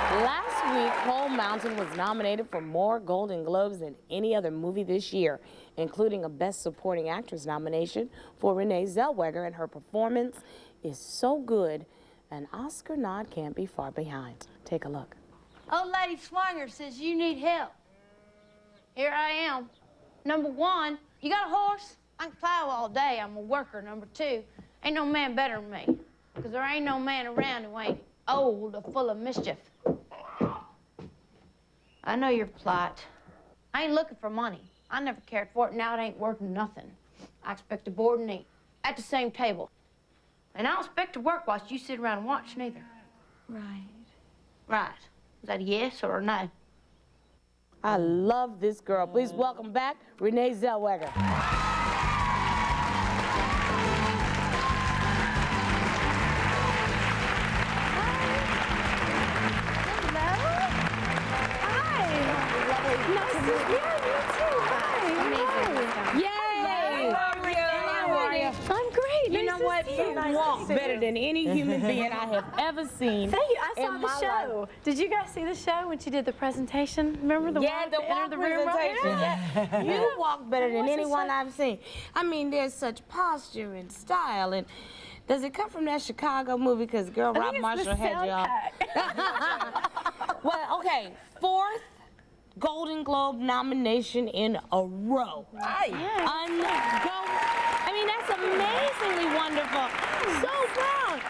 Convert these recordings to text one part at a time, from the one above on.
Last week, Cold Mountain was nominated for more Golden Globes than any other movie this year, including a Best Supporting Actress nomination for Renee Zellweger, and her performance is so good, an Oscar nod can't be far behind. Take a look. Old Lady Swanger says you need help. Here I am. Number one, you got a horse? I can plow all day. I'm a worker. Number two, ain't no man better than me, because there ain't no man around who ain't old or full of mischief. I know your plight. I ain't looking for money. I never cared for it. Now it ain't worth nothing. I expect to board and eat at the same table. And I don't expect to work whilst you sit around and watch neither. Right. Right. Is that a yes or a no? I love this girl. Please welcome back Renee Zellweger. You walk better than any human being I have ever seen. Thank you. I saw the show. Life. Did you guys see the show when she did the presentation? Remember the walk? The walk presentation. Yeah. You walk better than anyone I've seen. I mean, there's such posture and style. And does it come from that Chicago movie? Because girl, Rob Marshall had you off. Well, okay, 4th Golden Globe nomination in a row. Right. I mean, that's amazingly wonderful. So proud.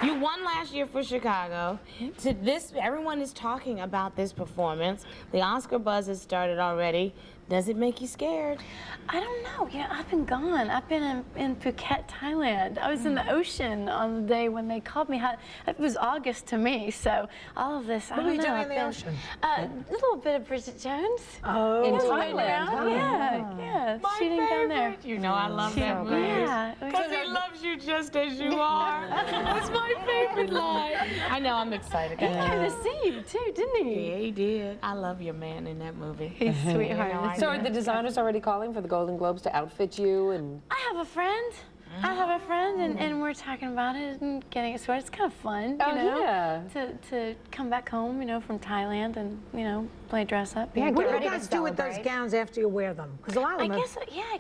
You won last year for Chicago. To this, everyone is talking about this performance. The Oscar buzz has started already. Does it make you scared? I don't know. You know, I've been gone. I've been in Phuket, Thailand. I was in the ocean on the day when they called me. It was August to me, so all of this, I don't know. What were you doing in the ocean? A little bit of Bridget Jones. Oh, in Thailand. Huh? Yeah, My shooting down there. You know I love that movie. Yeah. Because he loves you just as you are. That's my favorite line. I know, I'm excited. He came to see you too, didn't he? Yeah, he did. I love your man in that movie. He's a sweetheart. So are the designers already calling for the Golden Globes to outfit you? And I have a friend. And we're talking about it and getting it sorted. It's kind of fun, you know, yeah. to come back home, you know, from Thailand and, you know, play dress up. Yeah, what do you guys do with those gowns after you wear them? Because a lot of them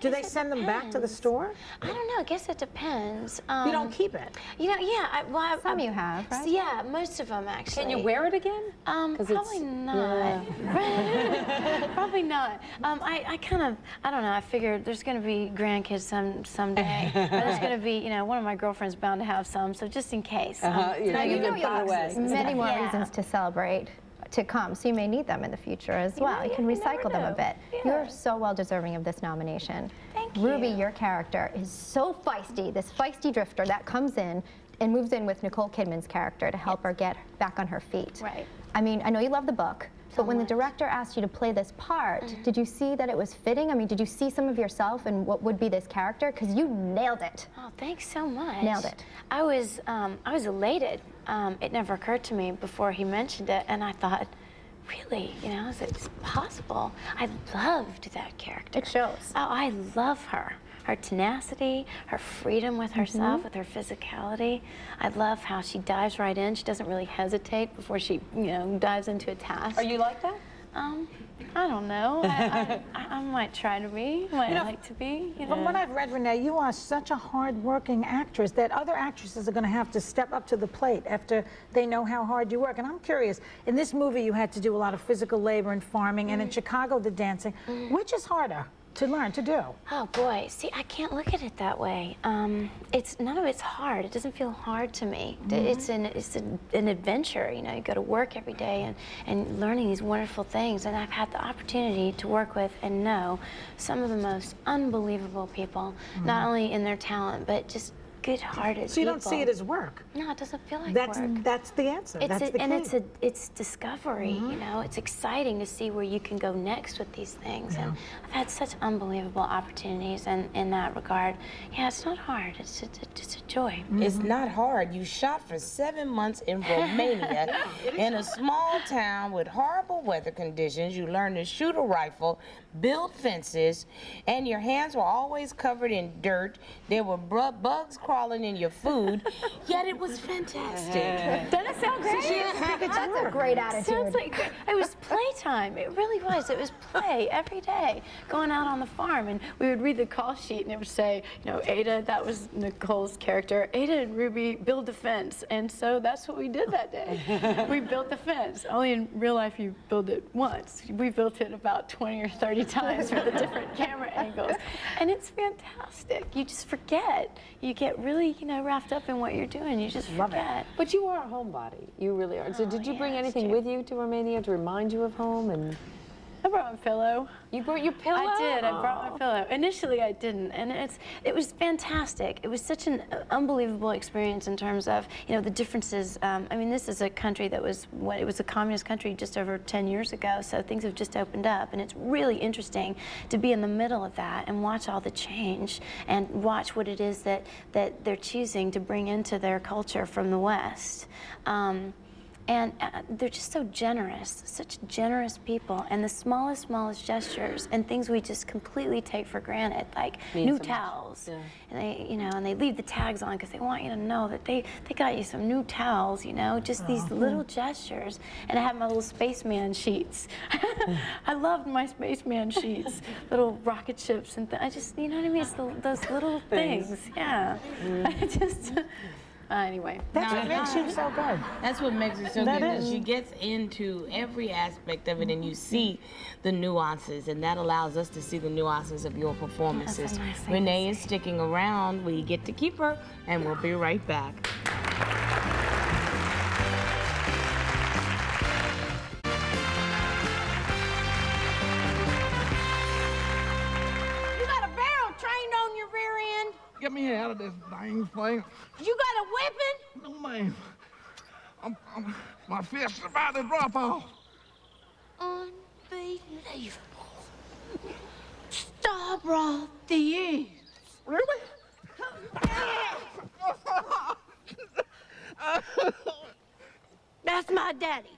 do they send them back to the store? I don't know. I guess it depends. You don't keep it? You know, yeah. Some you have, right? Yeah, most of them, actually. Can you wear it again? Probably not. Yeah. Probably not. I kind of, I don't know, I figured there's going to be grandkids someday. There's going to be, you know, one of my girlfriends bound to have some, so just in case. You know you'll have many more reasons to celebrate to come, so you may need them in the future as well. You can recycle them a bit. Yeah. You're so well deserving of this nomination. Thank you. Ruby, your character is so feisty, this feisty drifter that comes in and moves in with Nicole Kidman's character to help her get back on her feet. Right. I mean, I know you love the book, but when the director asked you to play this part, did you see that it was fitting? I mean, did you see some of yourself in what would be this character? Because you nailed it. Oh, thanks so much. Nailed it. I was elated. It never occurred to me before he mentioned it, and I thought, really, you know, is it possible? I loved that character. It shows. Oh, I love her. Her tenacity, her freedom with herself, with her physicality. I love how she dives right in. She doesn't really hesitate before she, you know, dives into a task. Are you like that? I don't know. I might try to be. Might like to be. You know. From what I've read, Renee, you are such a hard-working actress that other actresses are going to have to step up to the plate after they know how hard you work. And I'm curious, in this movie you had to do a lot of physical labor and farming, and in Chicago the dancing. Which is harder to learn to do? Oh boy, see, I can't look at it that way. None of it's hard. It doesn't feel hard to me. It's an adventure. You know, you go to work every day and learning these wonderful things. And I've had the opportunity to work with and know some of the most unbelievable people, not only in their talent but just good-hearted So you don't see it as work? No, it doesn't feel like work. work. That's the answer. That's the key. It's discovery, you know. It's exciting to see where you can go next with these things. And I've had such unbelievable opportunities in that regard. Yeah, it's not hard. It's a joy. It's not hard. You shot for 7 months in Romania in a small town with horrible weather conditions. You learned to shoot a rifle, build fences, and your hands were always covered in dirt. There were bugs crawling in your food, yet it was fantastic. That that sound great? That's a great attitude. Sounds like great. It was playtime. It really was. It was play every day, going out on the farm, and we would read the call sheet, and it would say, you know, Ada, that was Nicole's character. Ada and Ruby build a fence, and so that's what we did that day. We built the fence. Only in real life you build it once. We built it about 20 or 30 times for the different camera angles, and it's fantastic. You just forget. You get really, you know, wrapped up in what you're doing. You just forget. But you are a homebody. You really are. So did you bring anything with you to Romania to remind you of home? And I brought my pillow. you brought your pillow? I did. I brought my pillow. Initially, I didn't, and it was fantastic. It was such an unbelievable experience in terms of, you know, the differences. I mean, this is a country that was it was a communist country just over 10 years ago, so things have just opened up, and it's really interesting to be in the middle of that and watch all the change and watch what it is that they're choosing to bring into their culture from the West. And they're just so generous, such generous people, and the smallest gestures and things we just completely take for granted, like new towels. Yeah. And they, you know, and they leave the tags on because they want you to know that they got you some new towels, you know, just these little gestures. And I have my little spaceman sheets. I loved my spaceman sheets, little rocket ships, and I just, you know what I mean? It's those little things, yeah. I just. Anyway. That's what makes you so good. That's what makes it so good, because she gets into every aspect of it, and you see the nuances, and that allows us to see the nuances of your performances. That's a nice thing Renee to is sticking around. We get to keep her, and we'll be right back. You got a barrel trained on your rear end? Get me out of this dang thing. You got a weapon? No, ma'am. My fist is about to drop off. Unbelievable. Starbrand the ears. Really? That's my daddy.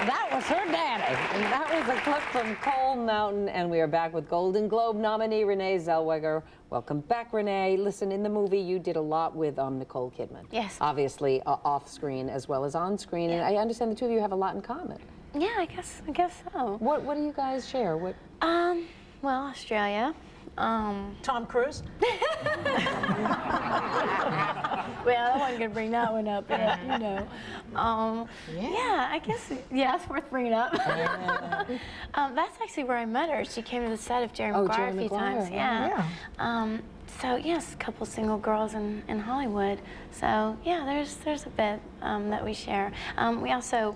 That was her daddy. And that was a clip from Coal Mountain. And we are back with Golden Globe nominee Renee Zellweger. Welcome back, Renee. Listen, in the movie, you did a lot with Nicole Kidman. Yes. Obviously, off screen as well as on screen. And I understand the two of you have a lot in common. Yeah, I guess so. What do you guys share? What? Well, Australia. Tom Cruise? Well, I wasn't gonna bring that one up, but, you know. Yeah, I guess, yeah, it's worth bringing up. That's actually where I met her. She came to the set of Jerry Maguire a few times. Yeah. So yes, a couple single girls in Hollywood. So yeah, there's a bit that we share. We also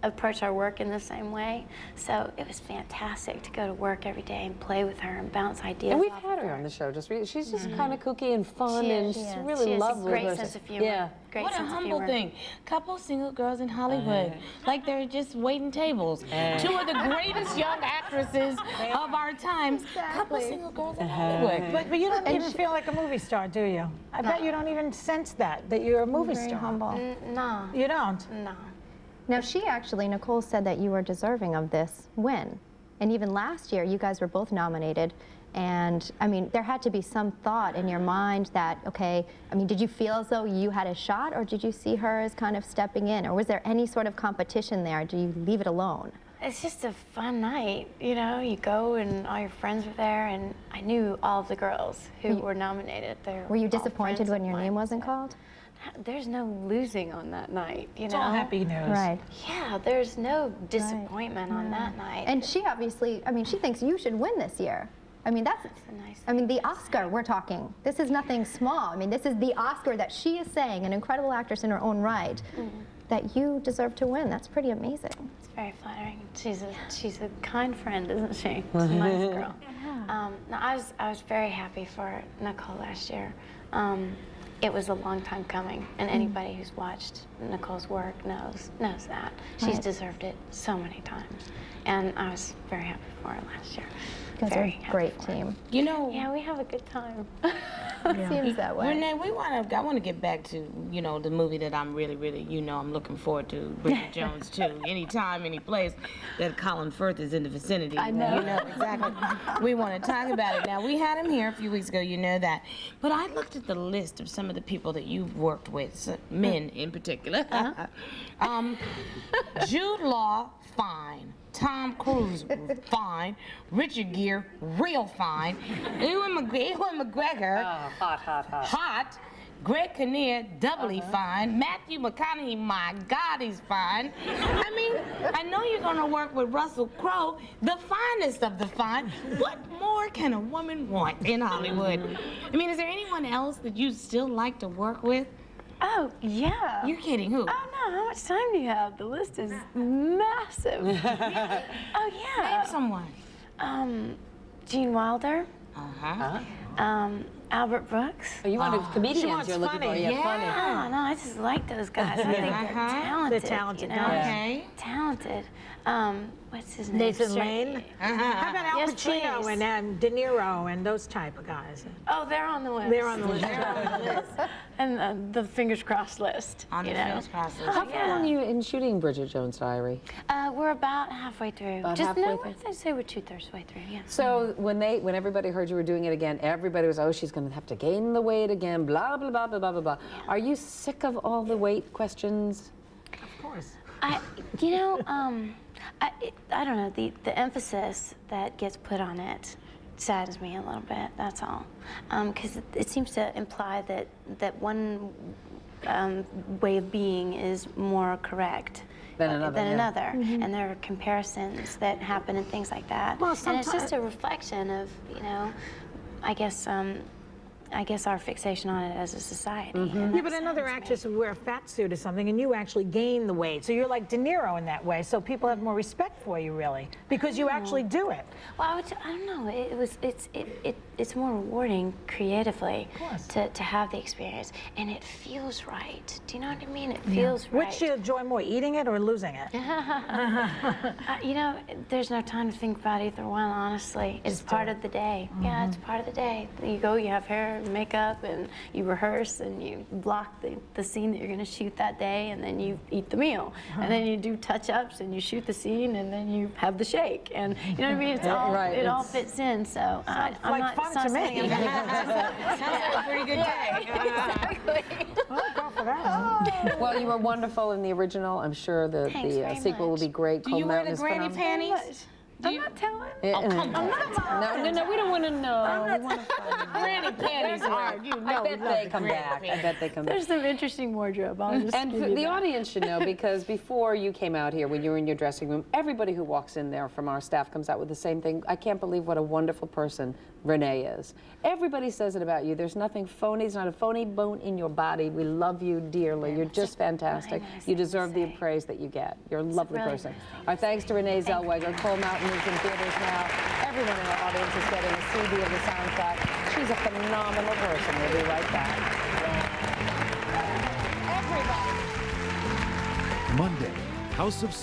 approach our work in the same way. So it was fantastic to go to work every day and play with her and bounce ideas And we've off had of her on the show. She's just kind of kooky and fun, and she's She really has lovely. a great sense of humor. Yeah. Great What a sense of humble humor. thing. Couple single girls in Hollywood. Like they're just waiting tables. Two of the greatest young actresses of our times. Couple single girls in Hollywood. But you don't even feel like a movie star, do you? I bet you don't even sense that you're a movie Very star. humble. No, You don't? no. Now, Nicole said that you were deserving of this win. And even last year, you guys were both nominated. And, I mean, there had to be some thought in your mind that, okay, I mean, did you feel as though you had a shot, or did you see her as kind of stepping in? Or was there any sort of competition there? Do you leave it alone? It's just a fun night, you know. You go and all your friends were there, and I knew all of the girls who were nominated. Were you disappointed when your name wasn't called? There's no losing on that night, you It's know. all happy news. Right. Yeah, there's no disappointment on that night. And she obviously, I mean, she thinks you should win this year. I mean, that's a nice I mean, the Oscar we're talking. This is nothing small. I mean, this is the Oscar that she is saying, an incredible actress in her own right, that you deserve to win. That's pretty amazing. It's very flattering. She's a kind friend, isn't she? She's a nice girl. No, I was very happy for Nicole last year. It was a long time coming, and anybody who's watched Nicole's work knows that. She's deserved it so many times, and I was very happy for her last year. You guys are a great team. You know, Yeah, we have a good time. Seems that way. Renee, I want to get back to, you know, the movie that I'm really, I'm looking forward to, Bridget Jones too. Anytime, any place that Colin Firth is in the vicinity. I know. You know, exactly. We want to talk about it. Now, we had him here a few weeks ago, you know that. But I looked at the list of some of the people that you've worked with, men in particular. Jude Law, fine. Tom Cruise, fine. Richard Gere, real fine. Ewan McGregor, hot. Greg Kinnear, doubly fine. Matthew McConaughey, my God, he's fine. I mean, I know you're gonna work with Russell Crowe, the finest of the fine. What more can a woman want in Hollywood? I mean, is there anyone else that you still like to work with? Oh, yeah. You're kidding, who? Oh, no, how much time do you have? The list is massive. Oh, yeah. Name someone. Gene Wilder. Uh-huh. Albert Brooks. Oh, you want comedians you're looking funny. for. Yeah, funny. Oh, no, I just like those guys. I think they're talented. They're talented you know? guys. Okay. Talented. What's his name? Nathan Lane. How about Al Yes, Pacino please. and De Niro and those type of guys? Oh, they're on the list. They're on the list. And the fingers crossed list. On the you know? fingers crossed list. How far along are you in shooting Bridget Jones' Diary? We're about halfway through. About Just halfway no, through? I'd say we're 2/3 way through. Yeah. So when everybody heard you were doing it again, everybody was, oh, she's going to have to gain the weight again, blah, blah, blah, blah, blah, blah, blah. Are you sick of all the weight questions? Of course. You know, I don't know, the emphasis that gets put on it saddens me a little bit, that's all. Because it seems to imply that one way of being is more correct Than another, and there are comparisons that happen and things like that. Well, and it's just a reflection of, you know, I guess our fixation on it as a society. and Yeah, that but another saddens me. actress would wear a fat suit or something, and you actually gain the weight. So you're like De Niro in that way. So people have more respect for you, really, because you actually do it. Well, I don't know. It's more rewarding creatively to have the experience, and it feels right. Do you know what I mean? It feels right. Which do you enjoy more, eating it or losing it? You know, there's no time to think about either one. Honestly, it's part of the day. Yeah, it's part of the day. You go, you have hair, and makeup, and you rehearse, and you block the scene that you're going to shoot that day, and then you eat the meal, and then you do touch-ups, and you shoot the scene, and then you have the shake, and you know what I mean? It's all it all fits in. So I'm like not. fun It's not to me. something I'm Sounds like a pretty good day. exactly. Well, go for that. Well, you were wonderful in the original. I'm sure the Thanks very sequel will much. be great. Do you wear the granny phenomenal. panties? I'm not telling. Oh, come on. No, we don't want to know. We want to find out. Granny panties are, you know, I bet they come back. I bet they come back. There's some interesting wardrobe. I'll just And give you the that. audience should know, because before you came out here, when you were in your dressing room, everybody who walks in there from our staff comes out with the same thing. I can't believe what a wonderful person Renee is. Everybody says it about you. There's nothing phony. There's not a phony bone in your body. We love you dearly. You're just fantastic. You deserve the praise that you get. You're a lovely really person. nice. Our thanks to Renee Zellweger. Coal Mountain is in theaters now. Everyone in our audience is getting a CD of the soundtrack. She's a phenomenal person. We'll be right back. Monday, House of